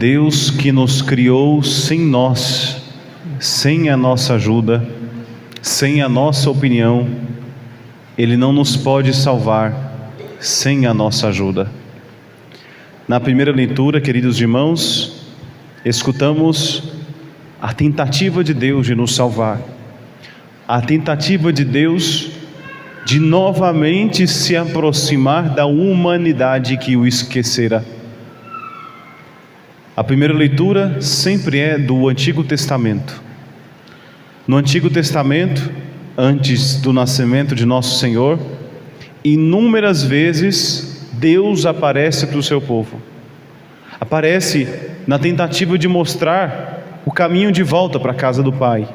Deus que nos criou sem nós, sem a nossa ajuda, sem a nossa opinião, Ele não nos pode salvar sem a nossa ajuda. Na primeira leitura, queridos irmãos, escutamos a tentativa de Deus de nos salvar, a tentativa de Deus de novamente se aproximar da humanidade que o esquecera. A primeira leitura sempre é do Antigo Testamento. No Antigo Testamento, antes do nascimento de nosso Senhor, inúmeras vezes Deus aparece para o seu povo. Aparece na tentativa de mostrar o caminho de volta para a casa do Pai,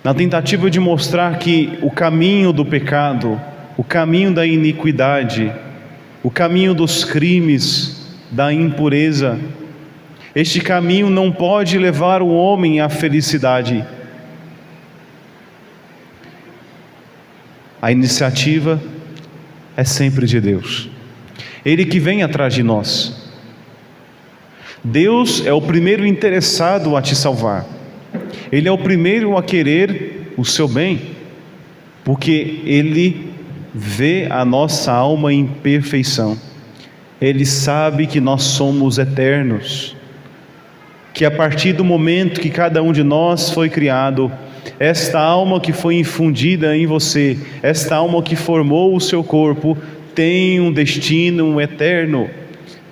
na tentativa de mostrar que o caminho do pecado, o caminho da iniquidade, o caminho dos crimes, da impureza, este caminho não pode levar o homem à felicidade. A iniciativa é sempre de Deus, Ele que vem atrás de nós. Deus é o primeiro interessado a te salvar, Ele é o primeiro a querer o seu bem, porque Ele vê a nossa alma em perfeição. Ele sabe que nós somos eternos, que a partir do momento que cada um de nós foi criado, esta alma que foi infundida em você, esta alma que formou o seu corpo, tem um destino eterno.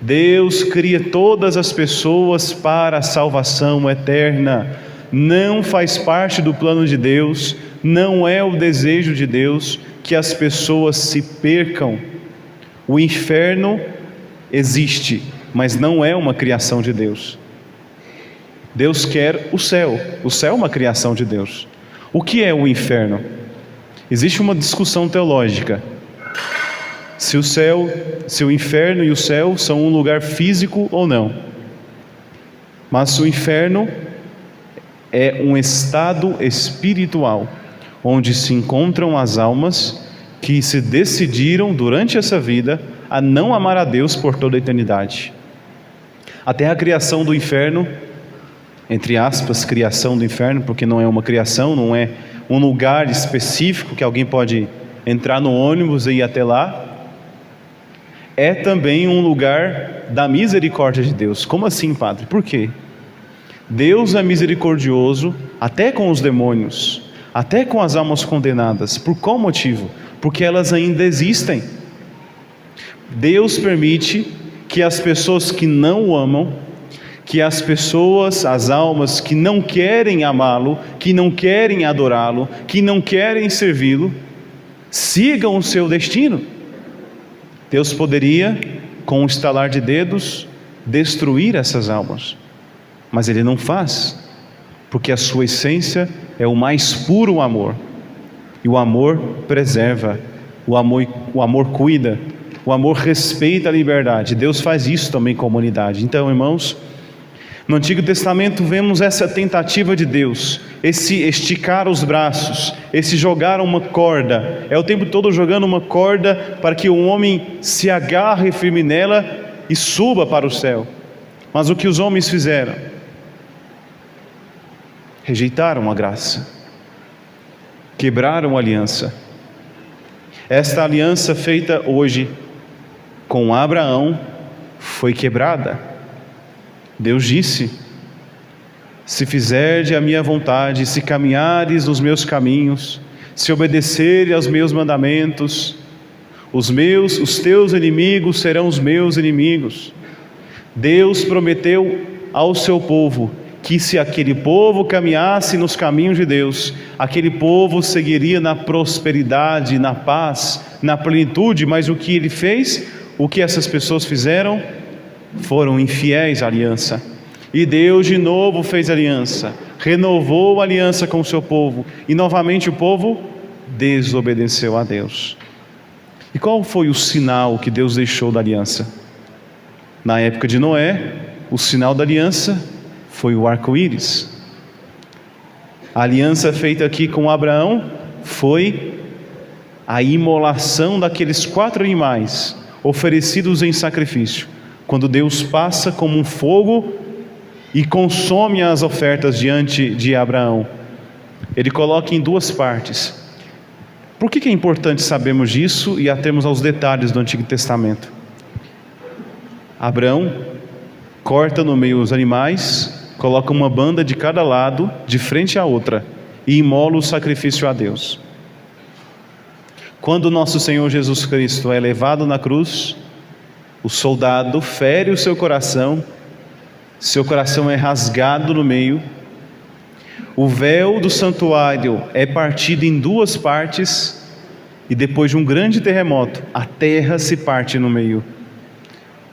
Deus cria todas as pessoas para a salvação eterna. Não faz parte do plano de Deus, não é o desejo de Deus que as pessoas se percam. O inferno existe, mas não é uma criação de Deus. Deus quer o céu é uma criação de Deus. O que é o inferno? Existe uma discussão teológica. Se o inferno e o céu são um lugar físico ou não. Mas o inferno é um estado espiritual, onde se encontram as almas que se decidiram durante essa vida a não amar a Deus por toda a eternidade. Até a criação do inferno, entre aspas, criação do inferno, porque não é uma criação, não é um lugar específico que alguém pode entrar no ônibus e ir até lá, é também um lugar da misericórdia de Deus. Como assim, Padre? Por quê? Deus é misericordioso até com os demônios, até com as almas condenadas. Por qual motivo? Porque elas ainda existem. Deus permite que as pessoas que não o amam, que as pessoas, as almas que não querem amá-lo, que não querem adorá-lo, que não querem servi-lo, sigam o seu destino. Deus poderia, com um estalar de dedos, destruir essas almas, mas Ele não faz, porque a sua essência é o mais puro amor, e o amor preserva, o amor cuida, o amor respeita a liberdade. Deus faz isso também com a humanidade. Então, irmãos, no Antigo Testamento vemos essa tentativa de Deus, esse esticar os braços, esse jogar uma corda, é o tempo todo jogando uma corda para que o homem se agarre firme nela e suba para o céu. Mas o que os homens fizeram? Rejeitaram a graça, quebraram a aliança. Esta aliança feita hoje com Abraão foi quebrada. Deus disse: se fizerdes a minha vontade, se caminhares nos meus caminhos, se obedeceres aos meus mandamentos, os teus inimigos serão os meus inimigos. Deus prometeu ao seu povo que se aquele povo caminhasse nos caminhos de Deus, aquele povo seguiria na prosperidade, na paz, na plenitude. Mas o que Ele fez? O que essas pessoas fizeram? Foram infiéis à aliança. E Deus de novo fez aliança, renovou a aliança com o seu povo, e novamente o povo desobedeceu a Deus. E qual foi o sinal que Deus deixou da aliança? Na época de Noé, o sinal da aliança foi o arco-íris. A aliança feita aqui com Abraão foi a imolação daqueles 4 animais oferecidos em sacrifício, quando Deus passa como um fogo e consome as ofertas diante de Abraão. Ele coloca em duas partes. Por que é importante sabermos disso e atermos aos detalhes do Antigo Testamento? Abraão corta no meio os animais, coloca uma banda de cada lado, de frente à outra, e imola o sacrifício a Deus. Quando nosso Senhor Jesus Cristo é levado na cruz, o soldado fere o seu coração é rasgado no meio, o véu do santuário é partido em duas partes, e depois de um grande terremoto, a terra se parte no meio.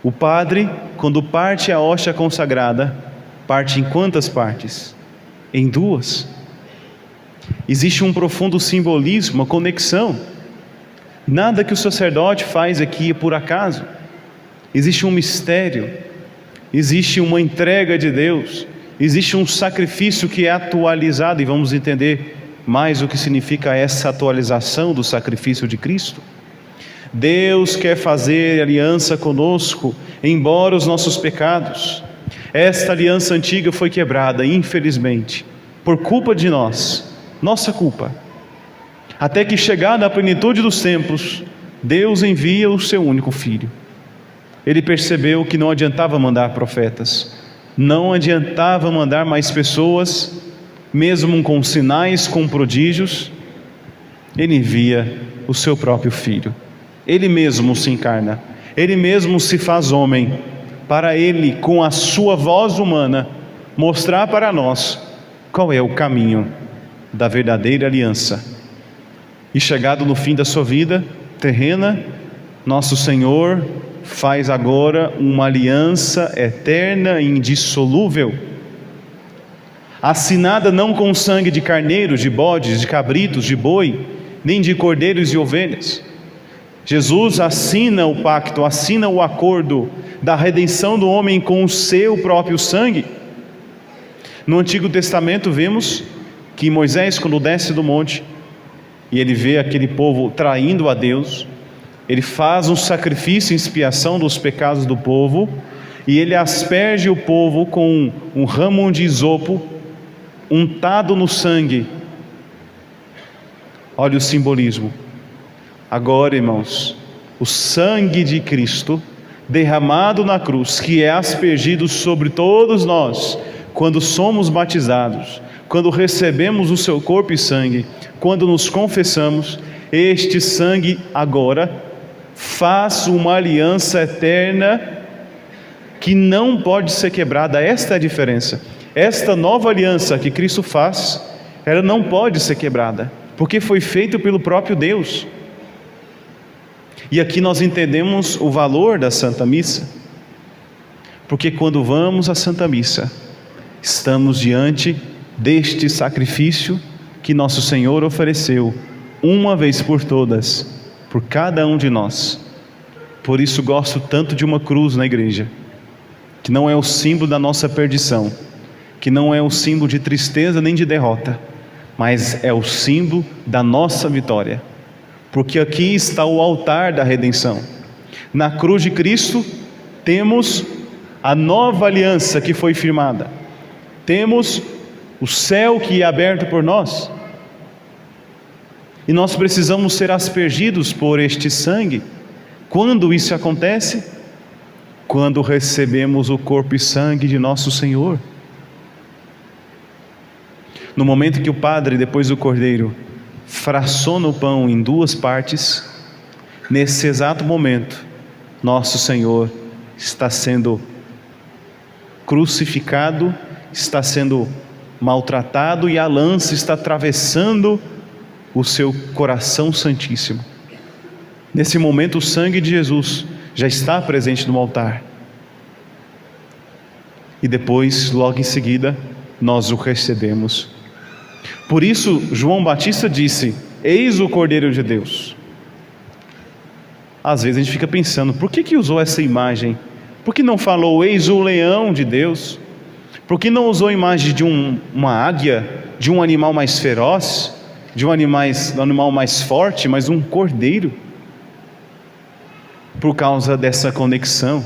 O padre, quando parte a hóstia consagrada, parte em quantas partes? Em duas. Existe um profundo simbolismo, uma conexão. Nada que o sacerdote faz aqui é por acaso. Existe um mistério, existe uma entrega de Deus, existe um sacrifício que é atualizado, e vamos entender mais o que significa essa atualização do sacrifício de Cristo. Deus quer fazer aliança conosco, embora os nossos pecados. Esta aliança antiga foi quebrada, infelizmente, por culpa de nós, nossa culpa. Até que, chegada a plenitude dos tempos, Deus envia o seu único Filho. Ele percebeu que não adiantava mandar profetas, não adiantava mandar mais pessoas, mesmo com sinais, com prodígios. Ele envia o seu próprio Filho. Ele mesmo se encarna, Ele mesmo se faz homem, para Ele, com a sua voz humana, mostrar para nós qual é o caminho da verdadeira aliança. E chegado no fim da sua vida terrena, nosso Senhor faz agora uma aliança eterna e indissolúvel, assinada não com sangue de carneiros, de bodes, de cabritos, de boi, nem de cordeiros e ovelhas. Jesus assina o pacto, assina o acordo da redenção do homem com o seu próprio sangue. No Antigo Testamento vemos que Moisés, quando desce do monte e ele vê aquele povo traindo a Deus, ele faz um sacrifício em expiação dos pecados do povo, e ele asperge o povo com um ramo de isopo untado no sangue. Olha o simbolismo. Agora, irmãos, o sangue de Cristo derramado na cruz, que é aspergido sobre todos nós, quando somos batizados, quando recebemos o seu corpo e sangue, quando nos confessamos, este sangue agora faz uma aliança eterna que não pode ser quebrada. Esta é a diferença. Esta nova aliança que Cristo faz, ela não pode ser quebrada, porque foi feito pelo próprio Deus. E aqui nós entendemos o valor da Santa Missa, porque quando vamos à Santa Missa, estamos diante deste sacrifício que nosso Senhor ofereceu uma vez por todas, por cada um de nós. Por isso gosto tanto de uma cruz na igreja, que não é o símbolo da nossa perdição, que não é o símbolo de tristeza nem de derrota, mas é o símbolo da nossa vitória, porque aqui está o altar da redenção. Na cruz de Cristo temos a nova aliança que foi firmada, temos o céu que é aberto por nós, e nós precisamos ser aspergidos por este sangue. Quando isso acontece? Quando recebemos o corpo e sangue de nosso Senhor. No momento que o padre, depois do cordeiro, fraciona o pão em duas partes, nesse exato momento, nosso Senhor está sendo crucificado, está sendo maltratado, e a lança está atravessando o seu coração santíssimo. Nesse momento, o sangue de Jesus já está presente no altar, e depois, logo em seguida, nós o recebemos. Por isso João Batista disse: eis o Cordeiro de Deus. Às vezes a gente fica pensando, por que usou essa imagem? Por que não falou eis o leão de Deus? Por que não usou a imagem de uma águia, de um animal mais feroz, de um animal mais forte, mas um cordeiro? Por causa dessa conexão.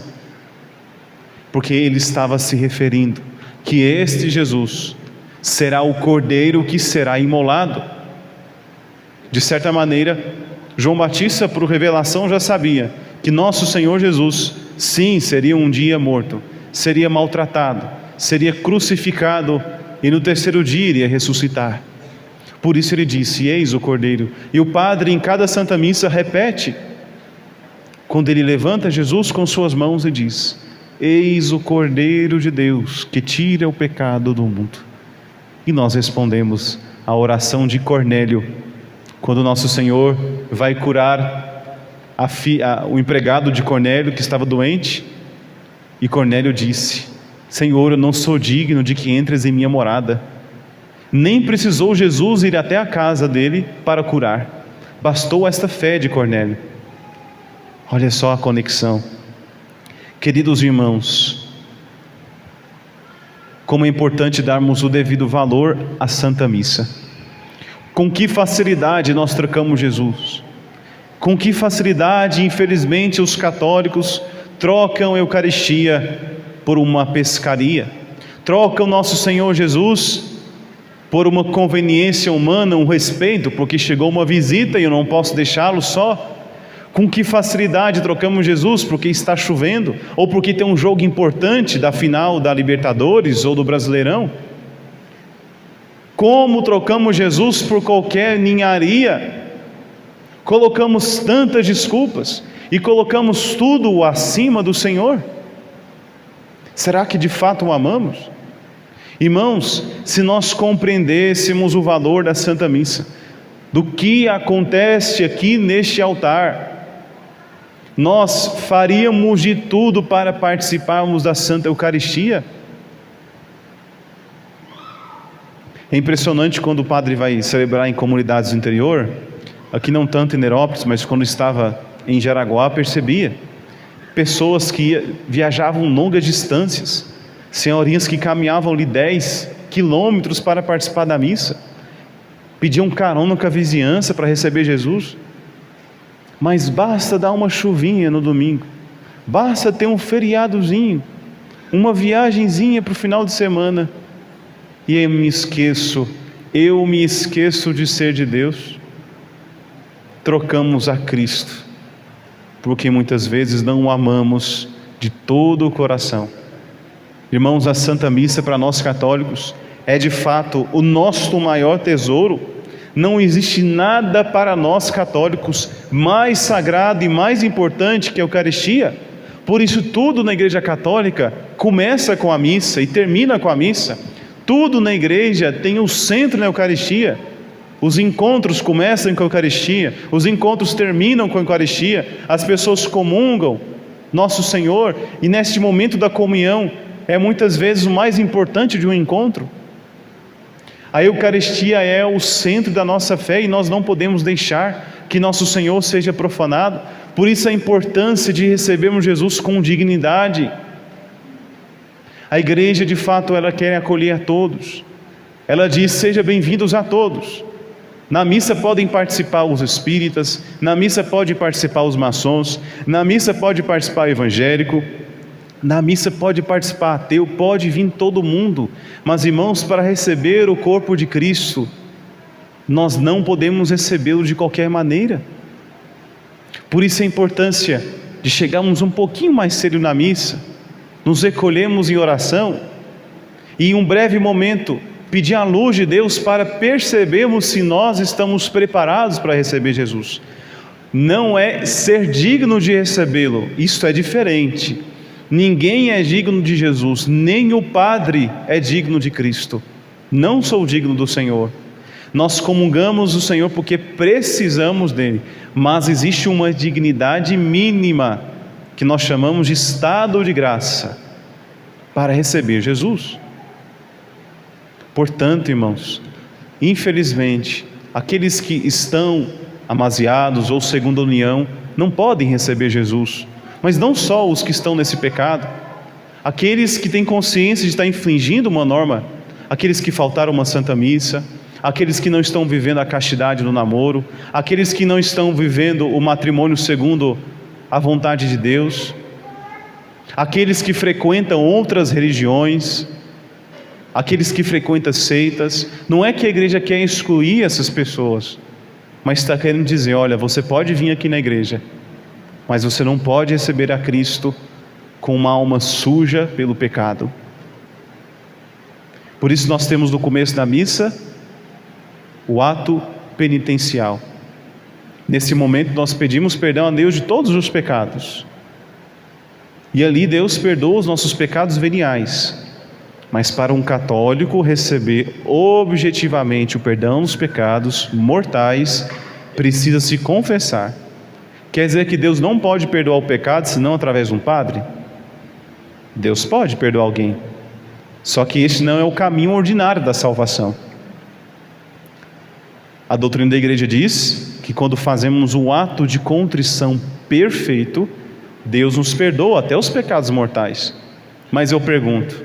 porque ele estava se referindo que este Jesus será o cordeiro que será imolado. De certa maneira, João Batista, por revelação, já sabia que nosso Senhor Jesus, sim, seria um dia morto, seria maltratado, seria crucificado e no terceiro dia iria ressuscitar. Por isso ele disse: eis o cordeiro. E o padre em cada Santa Missa repete, quando ele levanta Jesus com suas mãos e diz: eis o cordeiro de Deus que tira o pecado do mundo. E nós respondemos a oração de Cornélio, quando nosso Senhor vai curar o empregado de Cornélio que estava doente, e Cornélio disse: Senhor, eu não sou digno de que entres em minha morada. Nem precisou Jesus ir até a casa dele para curar, bastou esta fé de Cornélio. Olha só a conexão. Queridos irmãos, como é importante darmos o devido valor à Santa Missa. Com que facilidade nós trocamos Jesus. Com que facilidade, infelizmente, os católicos trocam a Eucaristia por uma pescaria. Trocam nosso Senhor Jesus por uma conveniência humana, um respeito, porque chegou uma visita e eu não posso deixá-lo só. Com que facilidade trocamos Jesus porque está chovendo, ou porque tem um jogo importante da final da Libertadores ou do Brasileirão. Como trocamos Jesus por qualquer ninharia. Colocamos tantas desculpas e colocamos tudo acima do Senhor. Será que de fato o amamos? Irmãos, se nós compreendêssemos o valor da Santa Missa, do que acontece aqui neste altar, nós faríamos de tudo para participarmos da Santa Eucaristia. É impressionante quando o padre vai celebrar em comunidades do interior, aqui não tanto em Nerópolis, mas quando estava em Jaraguá, percebia pessoas que viajavam longas distâncias, senhorinhas que caminhavam ali 10 quilômetros para participar da missa, pediam carona com a vizinhança para receber Jesus. Mas basta dar uma chuvinha no domingo, basta ter um feriadozinho, uma viagenzinha para o final de semana, e eu me esqueço de ser de Deus. Trocamos a Cristo, porque muitas vezes não o amamos de todo o coração. Irmãos, a Santa Missa para nós católicos é de fato o nosso maior tesouro. Não existe nada para nós católicos mais sagrado e mais importante que a Eucaristia. Por isso tudo na Igreja Católica começa com a missa e termina com a missa. Tudo na igreja tem o centro na Eucaristia. Os encontros começam com a Eucaristia, os encontros terminam com a Eucaristia, as pessoas comungam nosso Senhor, e neste momento da comunhão é muitas vezes o mais importante de um encontro. A Eucaristia é o centro da nossa fé e nós não podemos deixar que nosso Senhor seja profanado. Por isso a importância de recebermos Jesus com dignidade. A igreja de fato ela quer acolher a todos. Ela diz: seja bem-vindos a todos. Na missa podem participar os espíritas, na missa pode participar os maçons, na missa pode participar o evangélico, na missa pode participar ateu, pode vir todo mundo. Mas irmãos, para receber o corpo de Cristo, nós não podemos recebê-lo de qualquer maneira. Por isso a importância de chegarmos um pouquinho mais cedo na missa, nos recolhemos em oração e em um breve momento pedir a luz de Deus para percebermos se nós estamos preparados para receber Jesus. Não é ser digno de recebê-lo, isso é diferente. Ninguém é digno de Jesus, nem o padre é digno de Cristo. Não sou digno do Senhor. Nós comungamos o Senhor porque precisamos dele, mas existe uma dignidade mínima que nós chamamos de estado de graça para receber Jesus. Portanto, irmãos, infelizmente, aqueles que estão amaziados ou segunda união não podem receber Jesus. Mas não só os que estão nesse pecado, aqueles que têm consciência de estar infringindo uma norma, aqueles que faltaram uma santa missa, aqueles que não estão vivendo a castidade no namoro, aqueles que não estão vivendo o matrimônio segundo a vontade de Deus. aqueles que frequentam outras religiões, aqueles que frequentam seitas. Não é que a igreja quer excluir essas pessoas, mas está querendo dizer: olha, você pode vir aqui na igreja, mas você não pode receber a Cristo com uma alma suja pelo pecado. Por isso nós temos no começo da missa o ato penitencial. Nesse momento nós pedimos perdão a Deus de todos os pecados, e ali Deus perdoa os nossos pecados veniais. Mas para um católico receber objetivamente o perdão dos pecados mortais, precisa se confessar. Quer dizer que Deus não pode perdoar o pecado senão através de um padre? Deus pode perdoar alguém, só que esse não é o caminho ordinário da salvação. A doutrina da igreja diz que quando fazemos um ato de contrição perfeito, Deus nos perdoa até os pecados mortais. Mas eu pergunto,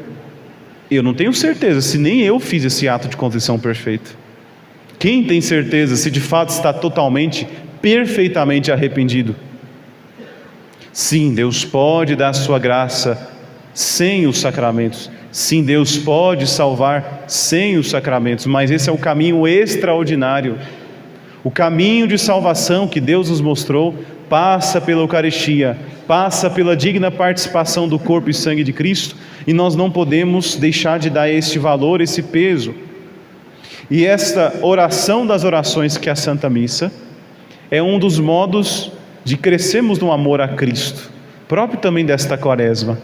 eu não tenho certeza se nem eu fiz esse ato de contrição perfeito. Quem tem certeza se de fato está totalmente, perfeitamente arrependido? Sim, Deus pode dar sua graça sem os sacramentos. Sim, Deus pode salvar sem os sacramentos, mas esse é o caminho extraordinário. O caminho de salvação que Deus nos mostrou passa pela Eucaristia, passa pela digna participação do corpo e sangue de Cristo, e nós não podemos deixar de dar este valor, esse peso. E esta oração das orações, que é a Santa Missa, é um dos modos de crescermos no amor a Cristo, próprio também desta Quaresma.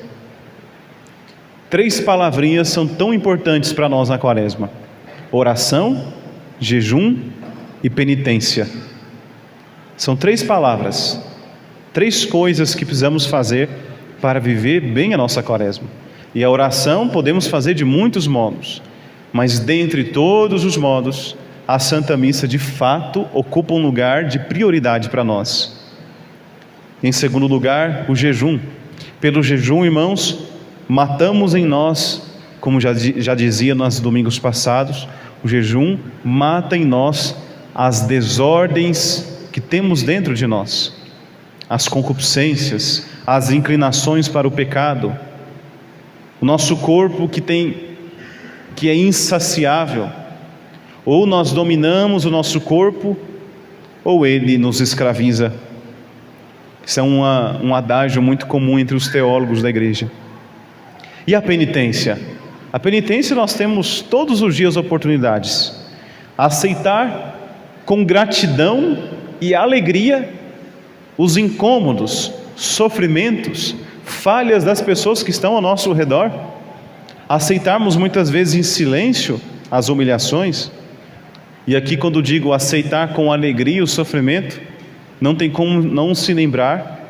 3 palavrinhas são tão importantes para nós na Quaresma: oração, jejum e penitência. São 3 palavras, 3 coisas que precisamos fazer para viver bem a nossa Quaresma. E a oração podemos fazer de muitos modos, mas dentre todos os modos, a Santa Missa de fato ocupa um lugar de prioridade para nós. Em segundo lugar, o jejum. Pelo jejum, irmãos, matamos em nós, como já dizia nos domingos passados, o jejum mata em nós as desordens que temos dentro de nós, as concupiscências, as inclinações para o pecado, o nosso corpo que é insaciável. Ou nós dominamos o nosso corpo, ou ele nos escraviza. Isso é um adágio muito comum entre os teólogos da igreja. E a penitência? A penitência nós temos todos os dias oportunidades. Aceitar com gratidão e alegria os incômodos, sofrimentos, falhas das pessoas que estão ao nosso redor. Aceitarmos muitas vezes em silêncio as humilhações. E aqui, quando digo aceitar com alegria o sofrimento, não tem como não se lembrar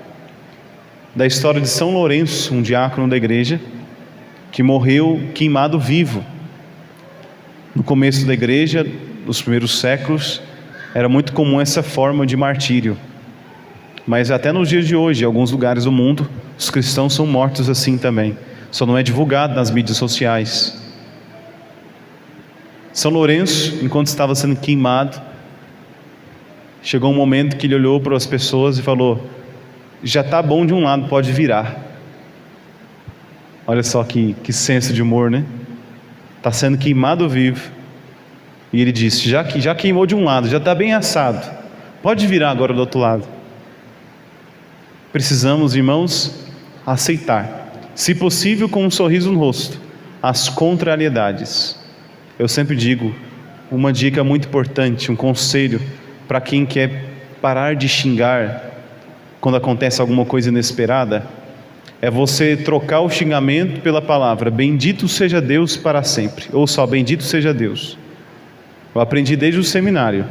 da história de São Lourenço, um diácono da igreja, que morreu queimado vivo. No começo da igreja, nos primeiros séculos, era muito comum essa forma de martírio. Mas até nos dias de hoje, em alguns lugares do mundo, os cristãos são mortos assim também. Só não é divulgado nas mídias sociais. São Lourenço, enquanto estava sendo queimado, chegou um momento que ele olhou para as pessoas e falou: já está bom de um lado, pode virar. Olha só que senso de humor, né? Está sendo queimado vivo, e ele disse: já queimou de um lado, já está bem assado, pode virar agora do outro lado. Precisamos, irmãos, aceitar, se possível com um sorriso no rosto, as contrariedades. Eu sempre digo, uma dica muito importante, um conselho para quem quer parar de xingar quando acontece alguma coisa inesperada, é você trocar o xingamento pela palavra bendito seja Deus para sempre, ou só bendito seja Deus. Eu aprendi desde o seminário,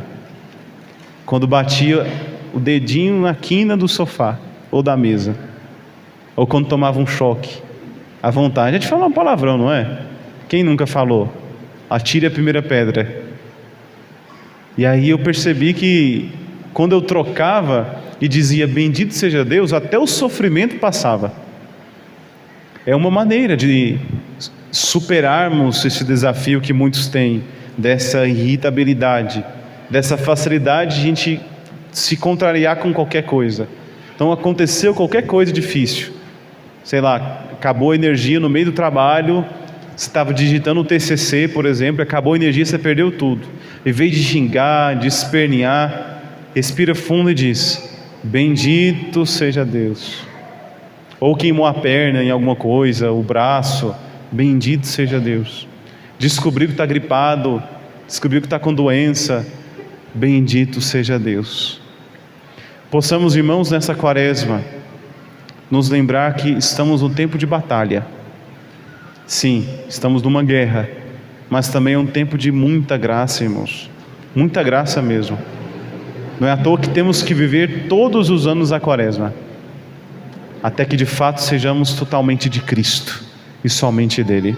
quando batia o dedinho na quina do sofá ou da mesa, ou quando tomava um choque, à vontade. A gente fala um palavrão, não é? Quem nunca falou? Atire a primeira pedra. E aí eu percebi que quando eu trocava e dizia bendito seja Deus, até o sofrimento passava. É uma maneira de superarmos esse desafio que muitos têm, dessa irritabilidade, dessa facilidade de a gente se contrariar com qualquer coisa. Então aconteceu qualquer coisa difícil, sei lá, acabou a energia no meio do trabalho, você estava digitando o TCC, por exemplo, acabou a energia, você perdeu tudo. Em vez de xingar, de espernear, respira fundo e diz: bendito seja Deus. Ou queimou a perna em alguma coisa, o braço, bendito seja Deus. Descobriu que está gripado, descobriu que está com doença, bendito seja Deus. Possamos, irmãos, nessa quaresma, nos lembrar que estamos num tempo de batalha. Sim, estamos numa guerra, mas também é um tempo de muita graça, irmãos. Muita graça mesmo. Não é à toa que temos que viver todos os anos a quaresma, até que de fato sejamos totalmente de Cristo e somente dele.